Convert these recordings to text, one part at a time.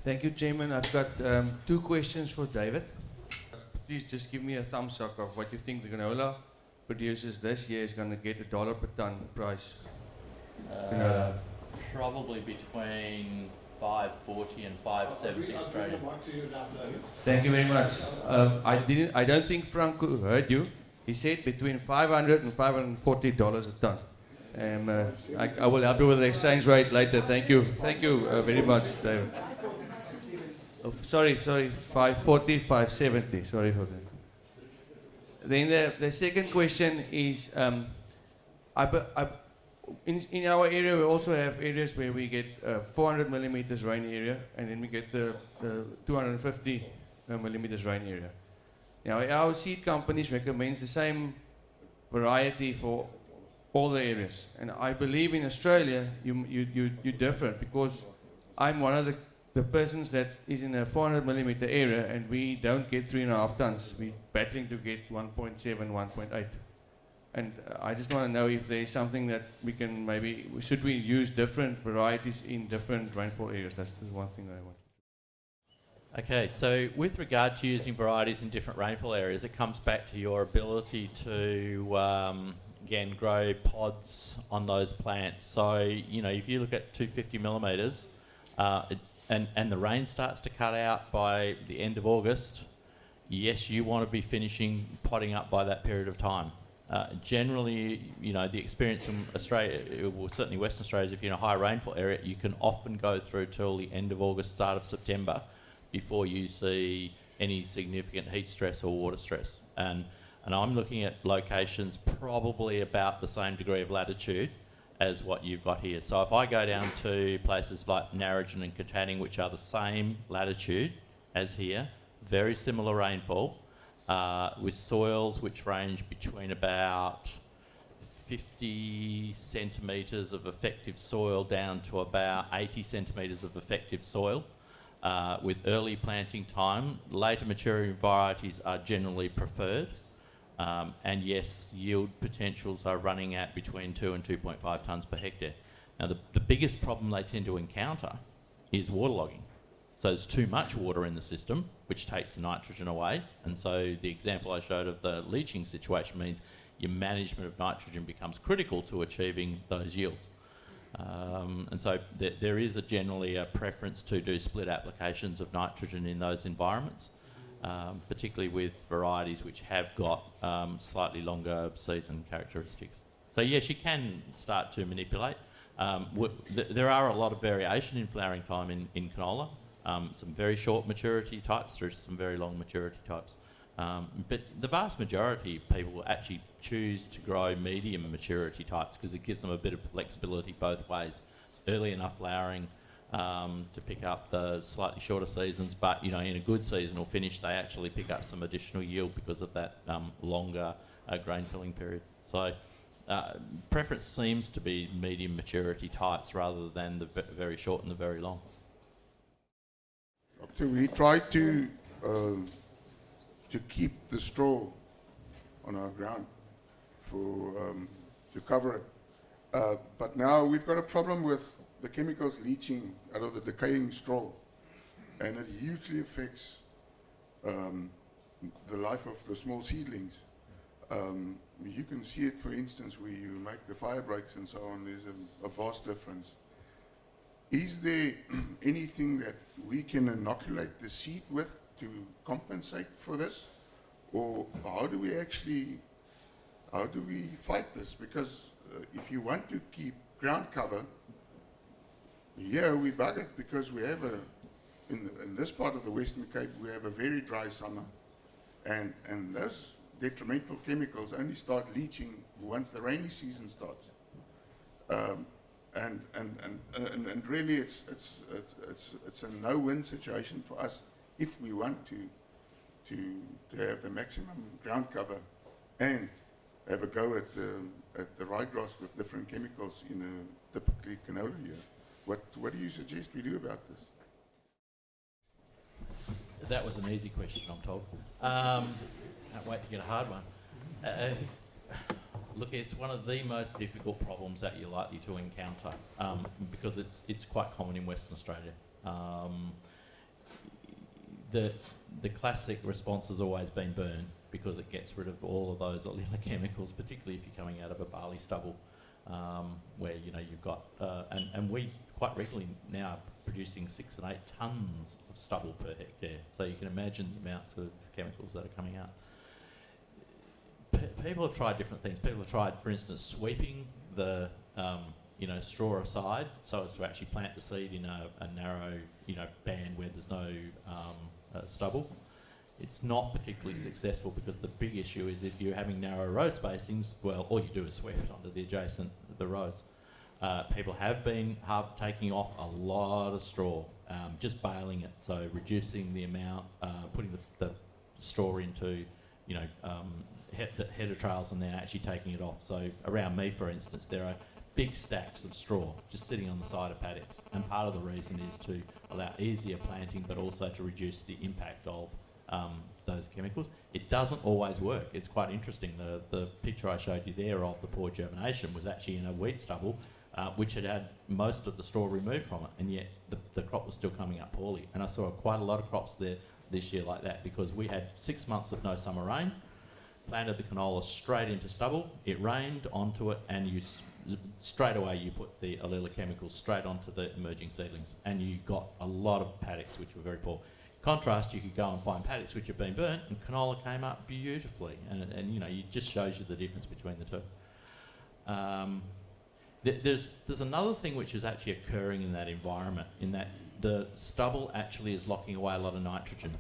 Thank you, Chairman. I've got two questions for David. Please just give me a thumbs up of what you think the canola producers this year is going to get $1 per ton price. Canola. Probably between 540 and 570 Australian. Thank you very much. I don't think Franco heard you. He said between $500 and $540 a ton. I will help you with the exchange rate later. Thank you. Thank you very much, David. Oh, sorry, 540, 570. Sorry for that. Then the second question is, in our area we also have areas where we get 400 millimeters rain area, and then we get the 250 millimeters rain area. Now our seed companies recommends the same variety for all the areas, and I believe in Australia you're different, because I'm one of the persons that is in a 400 millimeter area, and we don't get 3.5 tons. We're battling to get 1.7, 1.8. And I just want to know if there's something that we can should we use different varieties in different rainfall areas? That's the one thing that I want. Okay, so with regard to using varieties in different rainfall areas, it comes back to your ability to, again, grow pods on those plants. So, you know, if you look at 250 millimetres, and the rain starts to cut out by the end of August, yes, you want to be finishing potting up by that period of time. Generally, you know, the experience in Australia, well, certainly Western Australia, is if you're in a high rainfall area, you can often go through till the end of August, start of September, before you see any significant heat stress or water stress. And I'm looking at locations probably about the same degree of latitude as what you've got here. So if I go down to places like Narrogin and Katanning, which are the same latitude as here, very similar rainfall, with soils which range between about 50 centimetres of effective soil down to about 80 centimetres of effective soil, with early planting time. Later maturing varieties are generally preferred. And yes, yield potentials are running at between 2 and 2.5 tonnes per hectare. Now, the biggest problem they tend to encounter is waterlogging. So there's too much water in the system, which takes the nitrogen away. And so the example I showed of the leaching situation means your management of nitrogen becomes critical to achieving those yields. And so there is generally a preference to do split applications of nitrogen in those environments. Particularly with varieties which have got slightly longer season characteristics. So yes, you can start to manipulate. There are a lot of variation in flowering time in canola. Some very short maturity types through some very long maturity types. But the vast majority of people will actually choose to grow medium maturity types because it gives them a bit of flexibility both ways. It's early enough flowering to pick up the slightly shorter seasons, but you know, in a good seasonal finish, they actually pick up some additional yield because of that longer grain filling period. So preference seems to be medium maturity types rather than the very short and the very long. Doctor, we tried to keep the straw on our ground to cover it, but now we've got a problem with the chemicals leaching out of the decaying straw, and it hugely affects the life of the small seedlings. You can see it, for instance, where you make the fire breaks and so on. There's a vast difference. Is there anything that we can inoculate the seed with to compensate for this, or how do we fight this? Because if you want to keep ground cover, yeah, we bug it because we have in this part of the Western Cape, we have a very dry summer, and those detrimental chemicals only start leaching once the rainy season starts. And really, it's a no-win situation for us if we want to have the maximum ground cover and have a go at the ryegrass with different chemicals in a typically canola year. What do you suggest we do about this? That was an easy question, I'm told. Can't wait to get a hard one. Look, it's one of the most difficult problems that you're likely to encounter because it's quite common in Western Australia. the classic response has always been burn, because it gets rid of all of those allele chemicals, particularly if you're coming out of a barley stubble, where you've got and we quite regularly now are producing 6 and 8 tonnes of stubble per hectare. So you can imagine the amounts of chemicals that are coming out. People have tried different things. People have tried, for instance, sweeping the straw aside so as to actually plant the seed in a narrow band where there's no stubble. It's not particularly successful, because the big issue is if you're having narrow row spacings, well, all you do is sweep it onto the rows. People have been taking off a lot of straw, just baling it, so reducing the amount, putting the straw into header trails and then actually taking it off. So around me, for instance, there are big stacks of straw just sitting on the side of paddocks, and part of the reason is to allow easier planting, but also to reduce the impact of those chemicals. It doesn't always work. It's quite interesting. The picture I showed you there of the poor germination was actually in a wheat stubble, which had most of the straw removed from it, and yet the crop was still coming up poorly. And I saw quite a lot of crops there this year like that, because we had 6 months of no summer rain, planted the canola straight into stubble, it rained onto it, and straight away you put the allele chemicals straight onto the emerging seedlings, and you got a lot of paddocks which were very poor. Contrast, you could go and find paddocks which have been burnt, and canola came up beautifully, and it just shows you the difference between the two. There's another thing which is actually occurring in that environment, in that the stubble actually is locking away a lot of nitrogen.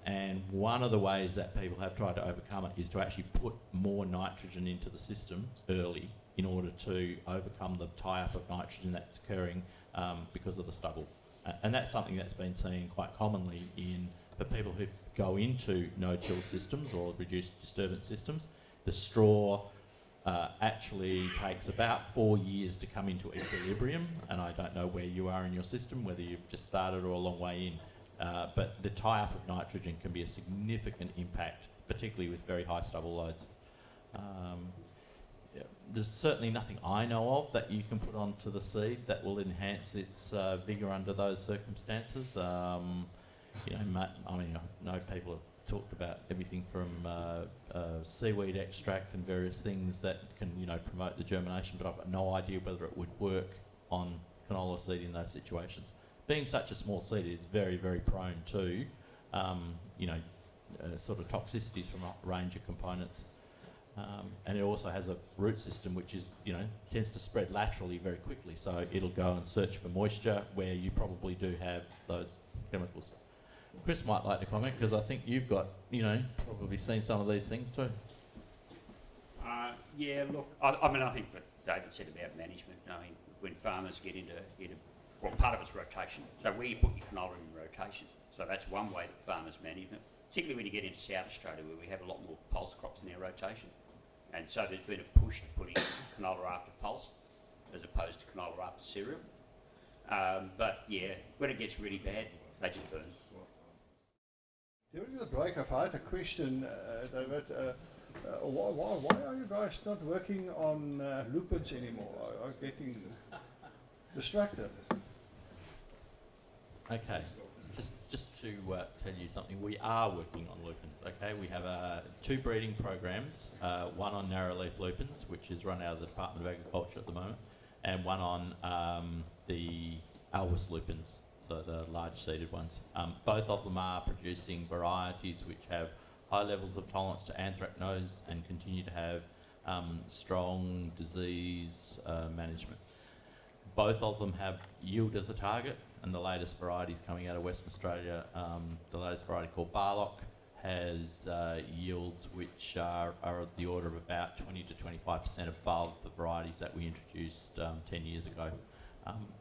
And one of the ways that people have tried to overcome it is to actually put more nitrogen into the system early, in order to overcome the tie-up of nitrogen that's occurring because of the stubble. And that's something that's been seen quite commonly for people who go into no-till systems or reduced disturbance systems. The straw actually takes about 4 years to come into equilibrium, and I don't know where you are in your system, whether you've just started or a long way in. But the tie-up of nitrogen can be a significant impact, particularly with very high stubble loads. There's certainly nothing I know of that you can put onto the seed that will enhance its vigour under those circumstances. I know people have talked about everything from seaweed extract and various things that can promote the germination, but I've got no idea whether it would work on canola seed in those situations. Being such a small seed, it's very, very prone to, sort of toxicities from a range of components. And it also has a root system which is, tends to spread laterally very quickly. So it'll go and search for moisture where you probably do have those chemicals. Chris might like to comment, because I think you've got, probably seen some of these things too. Yeah, look, I think what David said about management, when farmers get into well, part of it's rotation. So where you put your canola in rotation. So that's one way that farmers manage it, particularly when you get into South Australia, where we have a lot more pulse crops in our rotation. And so there's been a push to putting canola after pulse, as opposed to canola after cereal. But yeah, when it gets really bad, they just burn. During the break, I had a question, David. Why are you guys not working on lupins anymore? I'm getting distracted. Okay, just to tell you something, we are working on lupins. Okay, we have 2 breeding programs, one on narrow-leaf lupins, which is run out of the Department of Agriculture at the moment, and one on the Alwis lupins, so the large-seeded ones. Both of them are producing varieties which have high levels of tolerance to anthracnose and continue to have strong disease management. Both of them have yield as a target, and the latest varieties coming out of Western Australia, the latest variety called Barlock, has yields which are of the order of about 20 to 25% above the varieties that we introduced 10 years ago.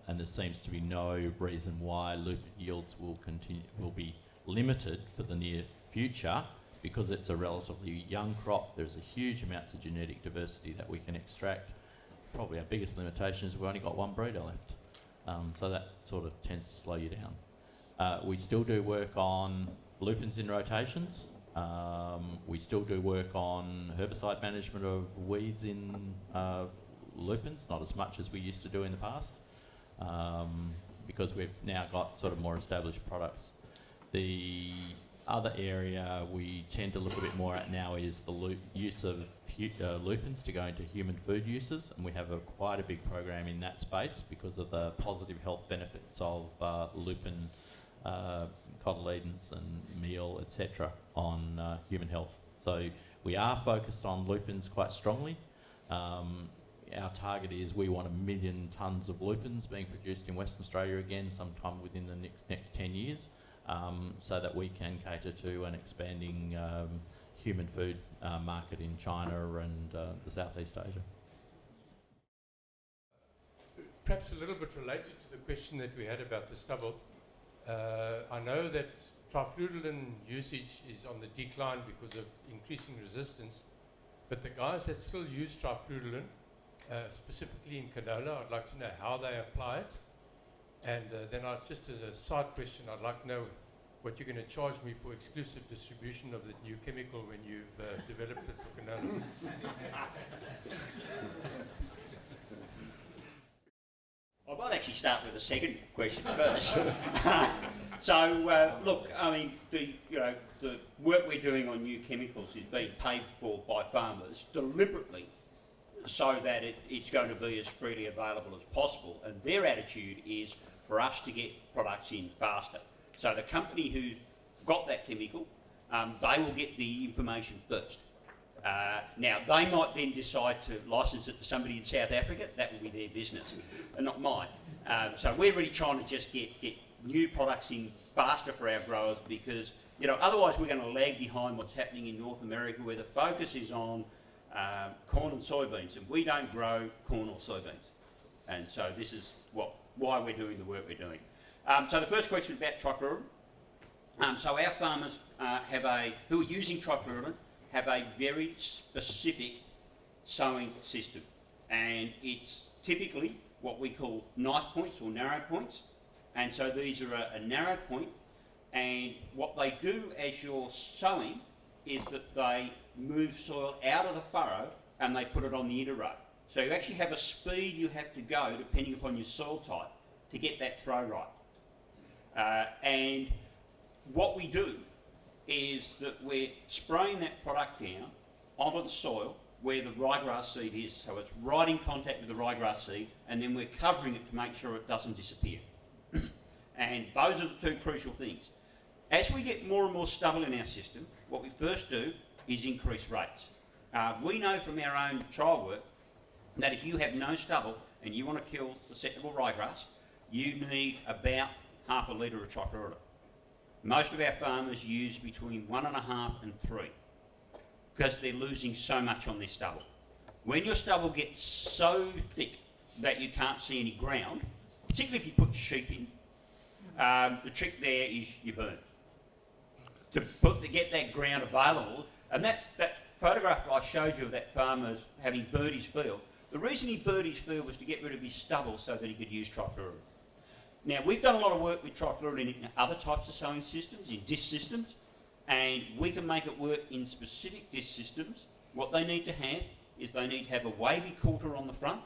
And there seems to be no reason why lupin yields will be limited for the near future, because it's a relatively young crop. There's a huge amounts of genetic diversity that we can extract. Probably our biggest limitation is we've only got one breeder left. So that sort of tends to slow you down. We still do work on lupins in rotations. We still do work on herbicide management of weeds in lupins, not as much as we used to do in the past, because we've now got sort of more established products. The other area we tend to look a bit more at now is the use of lupins to go into human food uses, and we have quite a big program in that space because of the positive health benefits of lupin cotyledons and meal, etc., on human health. So we are focused on lupins quite strongly. Our target is we want 1 million tonnes of lupins being produced in Western Australia again sometime within the next 10 years, so that we can cater to an expanding human food market in China and the Southeast Asia. Perhaps a little bit related to the question that we had about the stubble. I know that trifluridine usage is on the decline because of increasing resistance, but the guys that still use trifluridine, specifically in canola, I'd like to know how they apply it. And then just as a side question, I'd like to know what you're going to charge me for exclusive distribution of the new chemical when you've developed it for canola. I might actually start with the second question first. Look, I mean, the work we're doing on new chemicals is being paid for by farmers deliberately so that it's going to be as freely available as possible. And their attitude is for us to get products in faster. So the company who got that chemical, they will get the information first. Now, they might then decide to license it to somebody in South Africa. That will be their business, and not mine. So we're really trying to just get new products in faster for our growers because, otherwise we're going to lag behind what's happening in North America where the focus is on corn and soybeans, and we don't grow corn or soybeans. And so this is why we're doing the work we're doing. So the first question about trifluridine. So our farmers who are using trifluridine have a very specific sowing system, and it's typically what we call knife points or narrow points. And so these are a narrow point, and what they do as you're sowing is that they move soil out of the furrow and they put it on the inner row. So you actually have a speed you have to go depending upon your soil type to get that throw right. And what we do is that we're spraying that product down onto the soil where the ryegrass seed is. So it's right in contact with the ryegrass seed, and then we're covering it to make sure it doesn't disappear. And those are the two crucial things. As we get more and more stubble in our system, what we first do is increase rates. We know from our own trial work that if you have no stubble and you want to kill susceptible ryegrass, you need about half a litre of trifluridine. Most of our farmers use between 1.5 and 3 because they're losing so much on their stubble. When your stubble gets so thick that you can't see any ground, particularly if you put sheep in, the trick there is you burn. To get that ground available, and that photograph I showed you of that farmer having burnt his field, the reason he burnt his field was to get rid of his stubble so that he could use trifluridine. Now, we've done a lot of work with trifluridine in other types of sowing systems, in disc systems, and we can make it work in specific disc systems. What they need to have is they need to have a wavy coulter on the front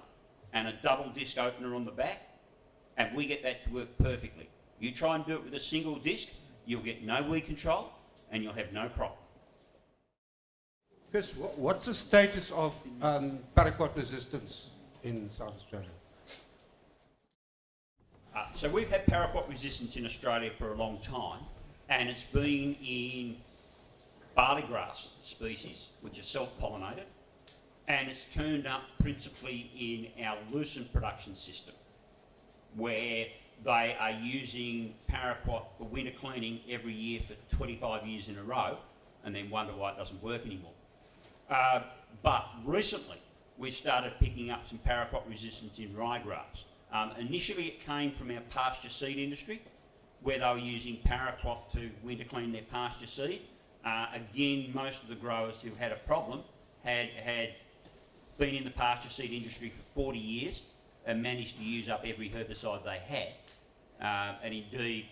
and a double disc opener on the back, and we get that to work perfectly. You try and do it with a single disc, you'll get no weed control and you'll have no crop. Chris, what's the status of paraquat resistance in South Australia? So we've had paraquat resistance in Australia for a long time, and it's been in barley grass species, which are self-pollinated, and it's turned up principally in our lucerne production system, where they are using paraquat for winter cleaning every year for 25 years in a row, and then wonder why it doesn't work anymore. But recently, we've started picking up some paraquat resistance in ryegrass. Initially, it came from our pasture seed industry, where they were using paraquat to winter clean their pasture seed. Again, most of the growers who had a problem had been in the pasture seed industry for 40 years and managed to use up every herbicide they had. And indeed,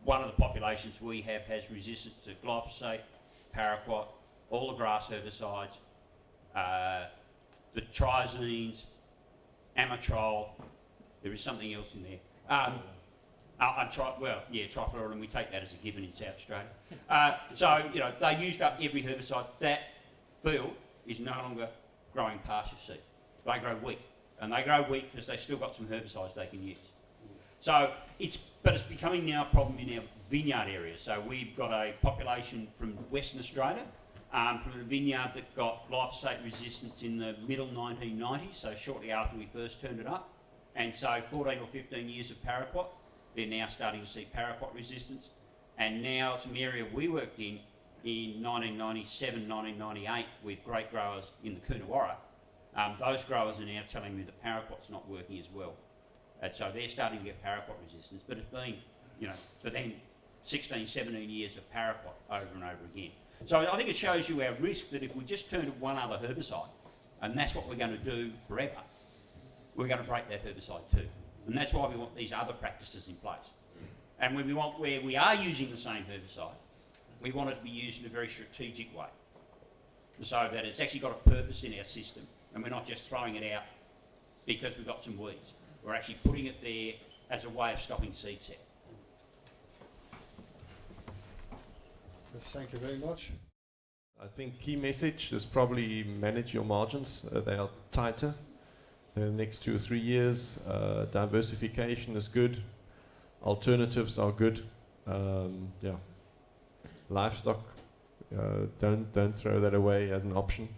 one of the populations we have has resistance to glyphosate, paraquat, all the grass herbicides, the triazines, amitrole. There is something else in there. Trifloridin, we take that as a given in South Australia. They used up every herbicide. That field is no longer growing pasture seed. They grow wheat. And they grow wheat because they've still got some herbicides they can use. So it's becoming now a problem in our vineyard area. So we've got a population from Western Australia, from a vineyard that got glyphosate resistance in the middle 1990s, so shortly after we first turned it up. And so 14 or 15 years of Paraquat, they're now starting to see Paraquat resistance. And now some area we worked in 1997, 1998 with great growers in the Coonawarra, those growers are now telling me that Paraquat's not working as well. And so they're starting to get Paraquat resistance, but it's been, for them, 16, 17 years of Paraquat over and over again. So I think it shows you our risk that if we just turn to one other herbicide, and that's what we're going to do forever, we're going to break that herbicide too. And that's why we want these other practices in place. And where we are using the same herbicide, we want it to be used in a very strategic way, so that it's actually got a purpose in our system, and we're not just throwing it out because we've got some weeds. We're actually putting it there as a way of stopping seed set. Thank you very much. I think key message is probably manage your margins. They are tighter in the next 2 or 3 years. Diversification is good. Alternatives are good. Livestock, don't throw that away as an option.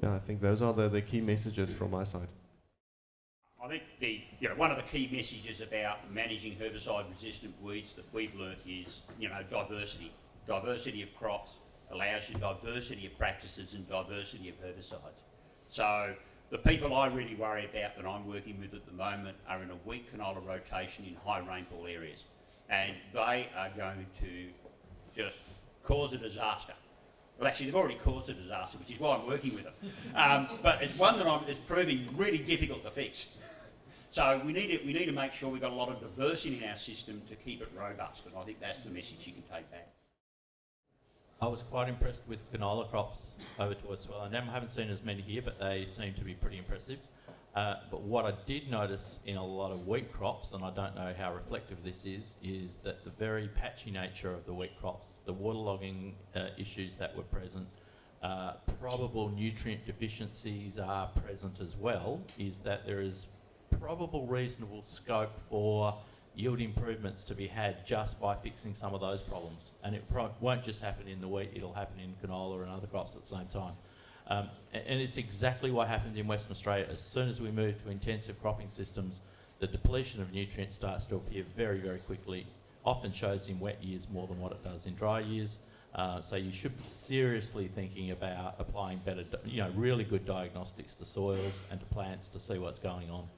I think those are the key messages from my side. I think one of the key messages about managing herbicide-resistant weeds that we've learnt is, diversity. Diversity of crops allows you diversity of practices and diversity of herbicides. So the people I really worry about that I'm working with at the moment are in a wheat canola rotation in high rainfall areas, and they are going to just cause a disaster. Well, actually, they've already caused a disaster, which is why I'm working with them. But it's one that is proving really difficult to fix. So we need to make sure we've got a lot of diversity in our system to keep it robust, and I think that's the message you can take back. I was quite impressed with canola crops over towards Swelland. I haven't seen as many here, but they seem to be pretty impressive. But what I did notice in a lot of wheat crops, and I don't know how reflective this is that the very patchy nature of the wheat crops, the waterlogging issues that were present, probable nutrient deficiencies are present as well, is that there is probable reasonable scope for yield improvements to be had just by fixing some of those problems. And it won't just happen in the wheat, it'll happen in canola and other crops at the same time. And it's exactly what happened in Western Australia. As soon as we move to intensive cropping systems, the depletion of nutrients starts to appear very, very quickly. Often shows in wet years more than what it does in dry years. So you should be seriously thinking about applying better, really good diagnostics to soils and to plants to see what's going on.